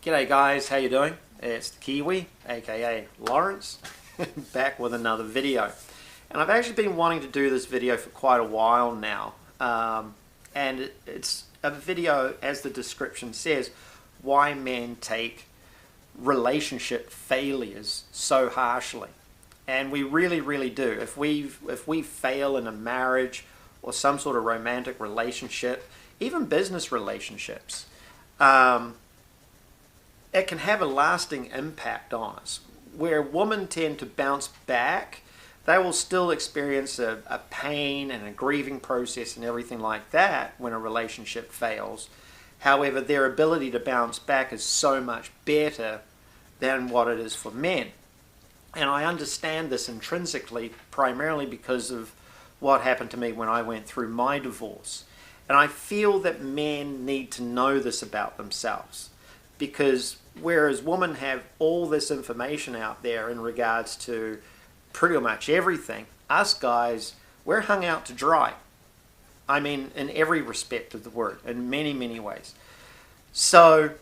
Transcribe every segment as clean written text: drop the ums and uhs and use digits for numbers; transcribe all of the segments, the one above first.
G'day guys, how you doing? It's the Kiwi, aka Lawrence, back with another video. And I've actually been wanting to do this video for quite a while now. And it's a video, as the description says, why men take relationship failures so harshly. And we really do. If we fail in a marriage or some sort of romantic relationship, even business relationships, it can have a lasting impact on us. Where women tend to bounce back, they will still experience a pain and a grieving process and everything like that when a relationship fails. However, their ability to bounce back is so much better than what it is for men. And I understand this intrinsically, primarily because of what happened to me when I went through my divorce. And I feel that men need to know this about themselves. Because whereas women have all this information out there in regards to pretty much everything, us guys, we're hung out to dry. I mean, in every respect of the word, in many ways. So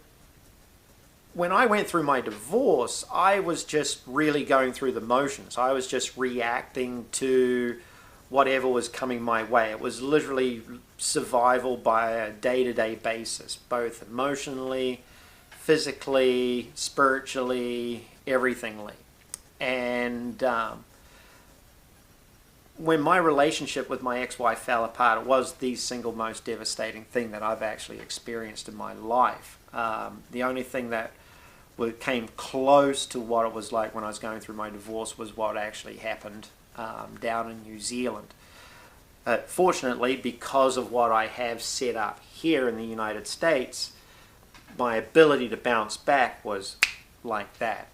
when I went through my divorce, I was just really going through the motions. I was just reacting to whatever was coming my way. It was literally survival by a day-to-day basis, both emotionally, physically, spiritually, everythingly. And when my relationship with my ex-wife fell apart, it was the single most devastating thing that I've actually experienced in my life. The only thing that came close to what it was like when I was going through my divorce was what actually happened down in New Zealand. Fortunately, because of what I have set up here in the United States, my ability to bounce back was like that.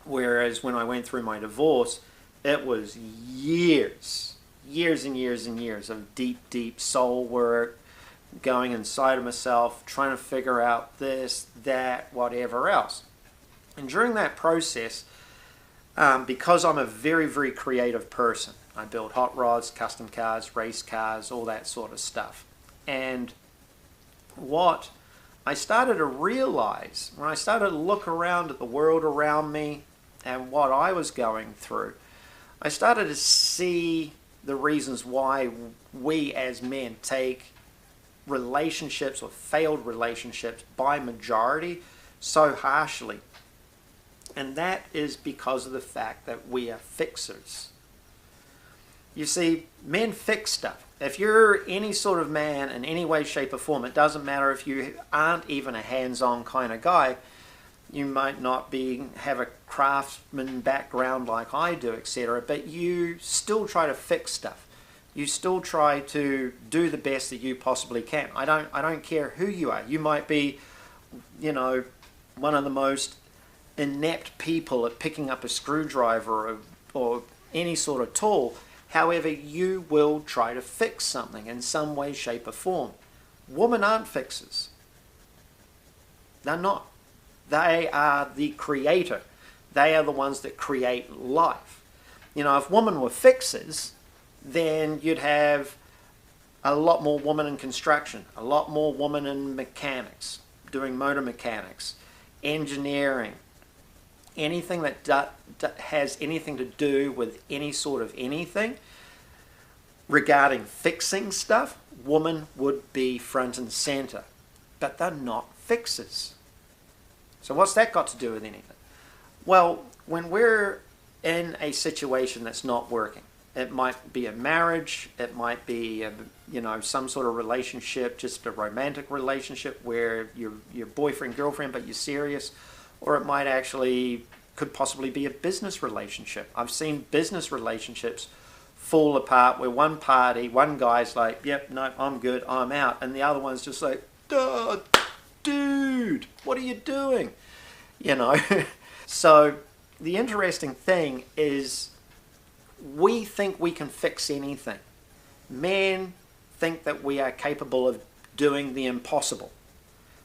Whereas when I went through my divorce, it was years and years of deep soul work, going inside of myself, trying to figure out this, that, whatever else. And during that process, because I'm a very creative person, I build hot rods, custom cars, race cars, all that sort of stuff. And what I started to realize, when I started to look around at the world around me and what I was going through, I started to see the reasons why we as men take relationships or failed relationships by majority so harshly. And that is because of the fact that we are fixers. You see, men fix stuff. If you're any sort of man in any way, shape or form, it doesn't matter if you aren't even a hands-on kind of guy. You might not have a craftsman background like I do, etc., but you still try to fix stuff. You still try to do the best that you possibly can. I don't care who you are. You might be, one of the most inept people at picking up a screwdriver or any sort of tool. However, you will try to fix something in some way, shape or form. Women aren't fixers. They're not. They are the creator. They are the ones that create life. If women were fixers, then you'd have a lot more women in construction, a lot more women in mechanics, doing motor mechanics, engineering, anything that has anything to do with any sort of anything regarding fixing stuff, women would be front and center. But they're not fixers. So what's that got to do with anything? Well, when we're in a situation that's not working, it might be a marriage, it might be some sort of relationship, just a romantic relationship where you're boyfriend, girlfriend, but you're serious, or it might could possibly be a business relationship. I've seen business relationships fall apart where one guy's like, yep, no, I'm good, I'm out. And the other one's just like, dude, what are you doing? So the interesting thing is we think we can fix anything. Men think that we are capable of doing the impossible.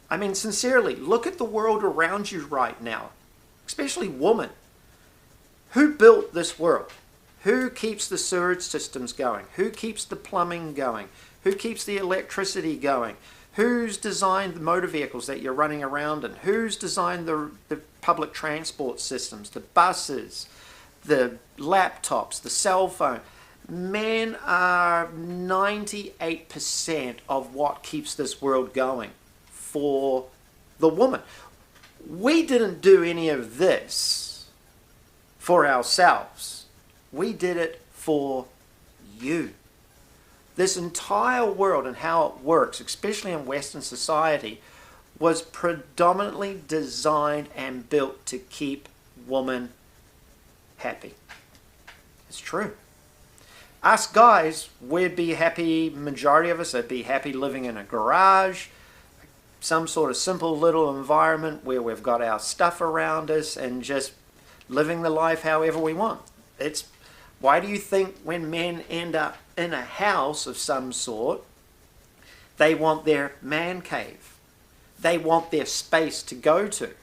I mean, sincerely, look at the world around you right now. Especially women. Who built this world? Who keeps the sewage systems going? Who keeps the plumbing going? Who keeps the electricity going? Who's designed the motor vehicles that you're running around in? Who's designed the public transport systems, the buses, the laptops, the cell phone? Men are 98% of what keeps this world going for the woman. We didn't do any of this for ourselves. We did it for you. This entire world and how it works, especially in Western society, was predominantly designed and built to keep women happy. It's true. Us guys, we'd be happy, majority of us would be happy living in a garage, some sort of simple little environment where we've got our stuff around us and just living the life however we want. Why do you think when men end up in a house of some sort, they want their man cave? They want their space to go to.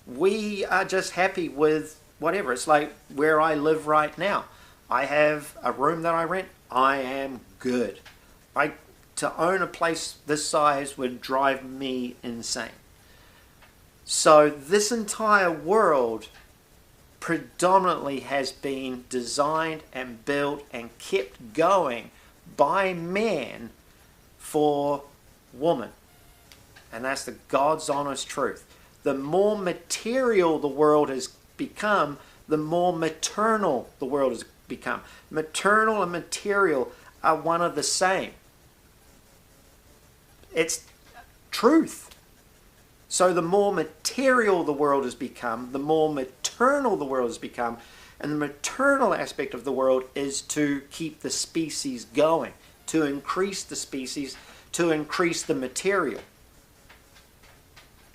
We are just happy with whatever. It's like where I live right now. I have a room that I rent. I am good. To own a place this size would drive me insane. So this entire world predominantly has been designed and built and kept going by man for woman. And that's the God's honest truth. The more material the world has become, the more maternal the world has become. Maternal and material are one of the same. It's truth. So the more material the world has become, the more maternal the world has become, and the maternal aspect of the world is to keep the species going, to increase the species, to increase the material.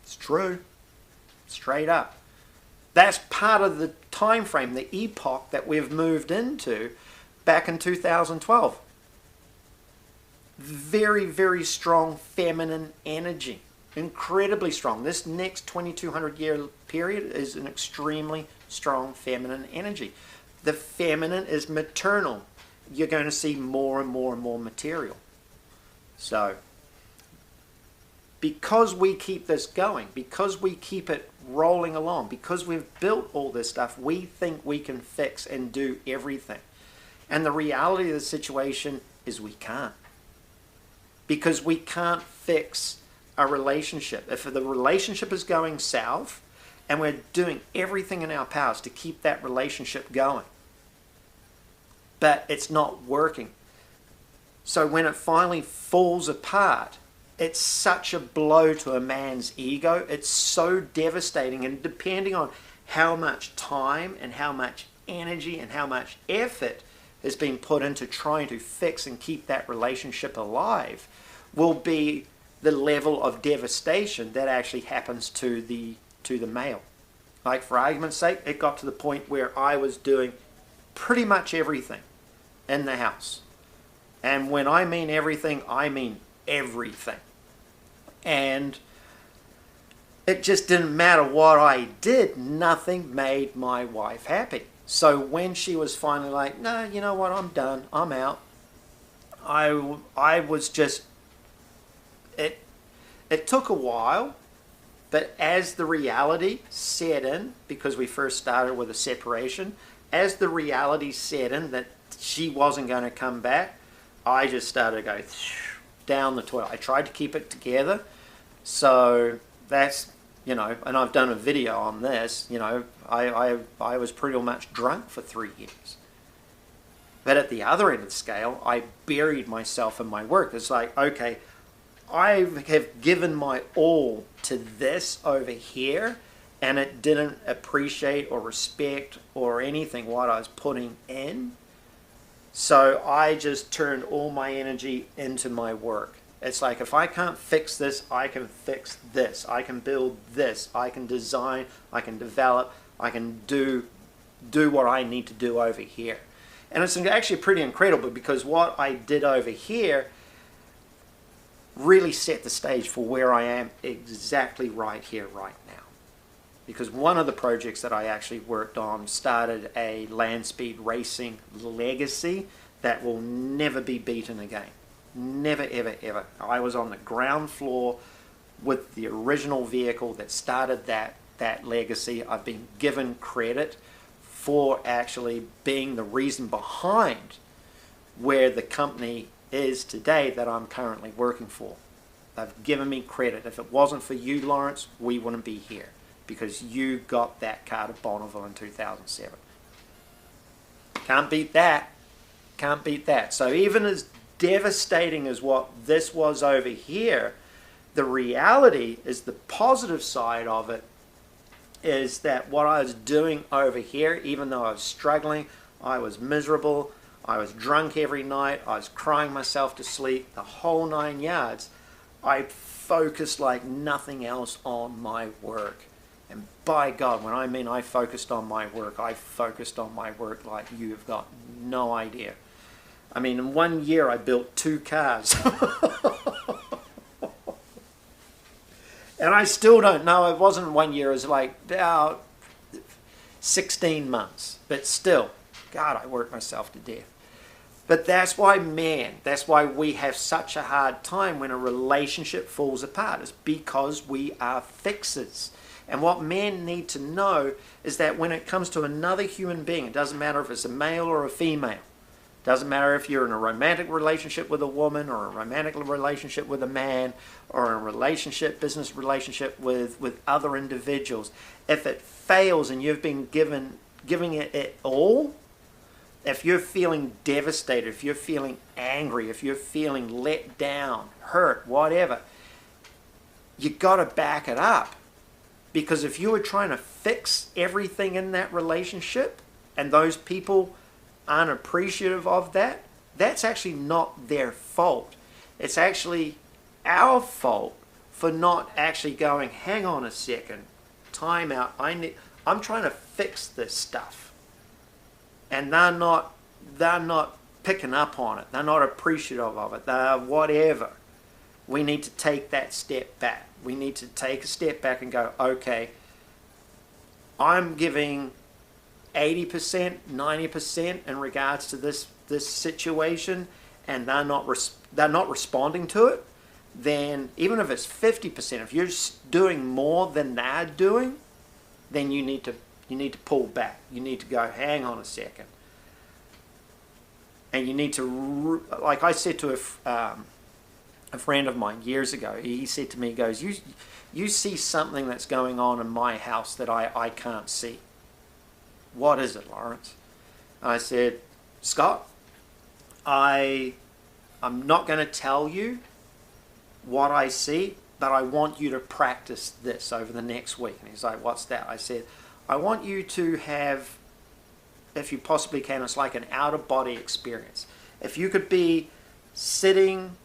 It's true. Straight up. That's part of the time frame, the epoch that we've moved into back in 2012. Very, very strong feminine energy. Incredibly strong. This next 2200 year period is an extremely strong feminine energy. The feminine is maternal. You're going to see more and more and more material. So, because we keep this going, because we keep it rolling along, because we've built all this stuff, we think we can fix and do everything. And the reality of the situation is we can't. Because we can't fix a relationship. If the relationship is going south and we're doing everything in our powers to keep that relationship going, but it's not working. So when it finally falls apart, it's such a blow to a man's ego. It's so devastating, and depending on how much time and how much energy and how much effort has been put into trying to fix and keep that relationship alive, will be the level of devastation that actually happens to the male. Like, for argument's sake, it got to the point where I was doing pretty much everything in the house. And when I mean everything, I mean everything. And it just didn't matter what I did. Nothing made my wife happy. So when she was finally like, no, you know what, I'm done, I'm out, I was just, it took a while, but as the reality set in, because we first started with a separation, as the reality set in that she wasn't going to come back, I just started to go down the toilet. I tried to keep it together. So that's, and I've done a video on this, I was pretty much drunk for 3 years. But at the other end of the scale, I buried myself in my work. It's like, okay, I have given my all to this over here, and it didn't appreciate or respect or anything what I was putting in. So I just turned all my energy into my work. It's like, if I can't fix this, I can fix this. I can build this. I can design. I can develop. I can do what I need to do over here. And it's actually pretty incredible, because what I did over here really set the stage for where I am exactly right here, right now. Because one of the projects that I actually worked on started a land speed racing legacy that will never be beaten again. Never, ever, ever. I was on the ground floor with the original vehicle that started that legacy. I've been given credit for actually being the reason behind where the company is today that I'm currently working for. They've given me credit. If it wasn't for you, Lawrence, we wouldn't be here, because you got that car to Bonneville in 2007. Can't beat that. Can't beat that. So even as devastating as what this was over here, the reality is, the positive side of it is that what I was doing over here, even though I was struggling, I was miserable, I was drunk every night, I was crying myself to sleep, the whole 9 yards, I focused like nothing else on my work. And by God, when I mean I focused on my work, I focused on my work like you have got no idea. I mean, in 1 year I built 2 cars. And I still don't know, it wasn't 1 year, it was like about 16 months. But still, God, I worked myself to death. But that's why, man, that's why we have such a hard time when a relationship falls apart. It's because we are fixers. And what men need to know is that when it comes to another human being, it doesn't matter if it's a male or a female. It doesn't matter if you're in a romantic relationship with a woman, or a romantic relationship with a man, or a relationship, business relationship with other individuals. If it fails and you've been giving it all, if you're feeling devastated, if you're feeling angry, if you're feeling let down, hurt, whatever, you got to back it up. Because if you were trying to fix everything in that relationship and those people aren't appreciative of that, that's actually not their fault. It's actually our fault for not actually going, hang on a second, time out, I'm trying to fix this stuff. And they're not picking up on it. They're not appreciative of it. They're whatever. We need to take that step back. We need to take a step back and go, okay, I'm giving 80%, 90% in regards to this situation, and they're not responding to it. Then even if it's 50%, if you're doing more than they're doing, then you need to pull back. You need to go, hang on a second. And you need to, like I said to a friend of mine years ago, he said to me, he goes, you see something that's going on in my house that I can't see. What is it, Lawrence? I said, Scott, I'm not going to tell you what I see, but I want you to practice this over the next week. And he's like, what's that? I said, I want you to have, if you possibly can, it's like an out-of-body experience. If you could be sitting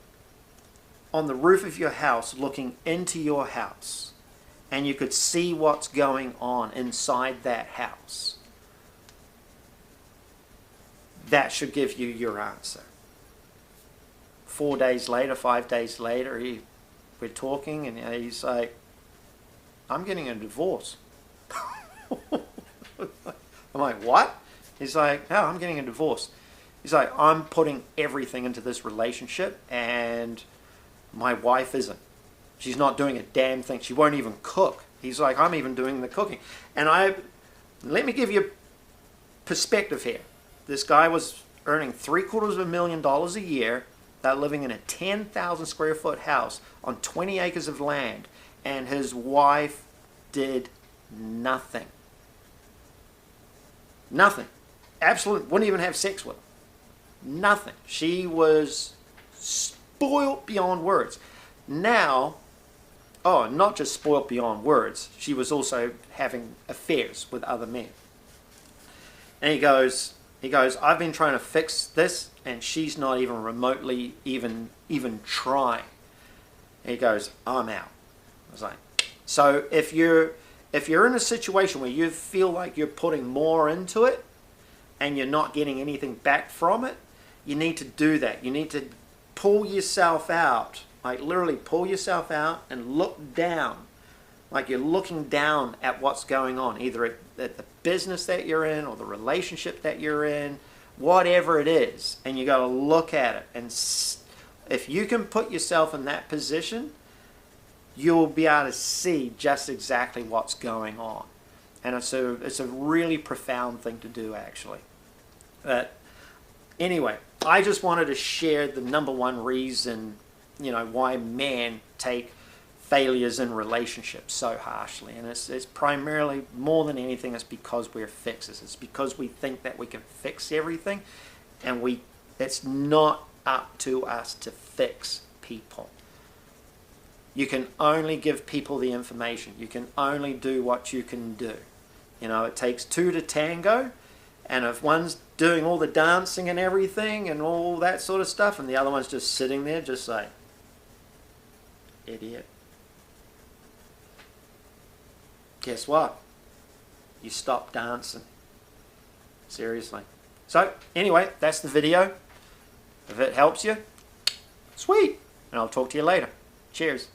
on the roof of your house looking into your house, and you could see what's going on inside that house, that should give you your answer. 4 days later, 5 days later, we're talking, and he's like, I'm getting a divorce. I'm like, what? He's like, no, I'm getting a divorce. He's like, I'm putting everything into this relationship, and my wife isn't. She's not doing a damn thing. She won't even cook. He's like, I'm even doing the cooking. And let me give you perspective here. This guy was earning $750,000 a year. They're living in a 10,000 square foot house on 20 acres of land, and his wife did nothing. Nothing. Absolutely. Wouldn't even have sex with him. Nothing. She was spoiled beyond words. Now, not just spoiled beyond words, she was also having affairs with other men. And he goes, I've been trying to fix this, and she's not even remotely even trying. And he goes, I'm out. I was like, so if you're in a situation where you feel like you're putting more into it and you're not getting anything back from it, you need to do that. You need to pull yourself out, like literally pull yourself out and look down, like you're looking down at what's going on, either at the business that you're in or the relationship that you're in, whatever it is, and you got to look at it and If you can put yourself in that position, you'll be able to see just exactly what's going on. And it's a really profound thing to do, actually. But anyway, I just wanted to share the number one reason, why men take failures in relationships so harshly. And it's primarily, more than anything, it's because we're fixers. It's because we think that we can fix everything, and it's not up to us to fix people. You can only give people the information. You can only do what you can do. It takes two to tango, and if one's doing all the dancing and everything and all that sort of stuff, and the other one's just sitting there just like, idiot. Guess what? You stop dancing. Seriously. So, anyway, that's the video. If it helps you, sweet. And I'll talk to you later. Cheers.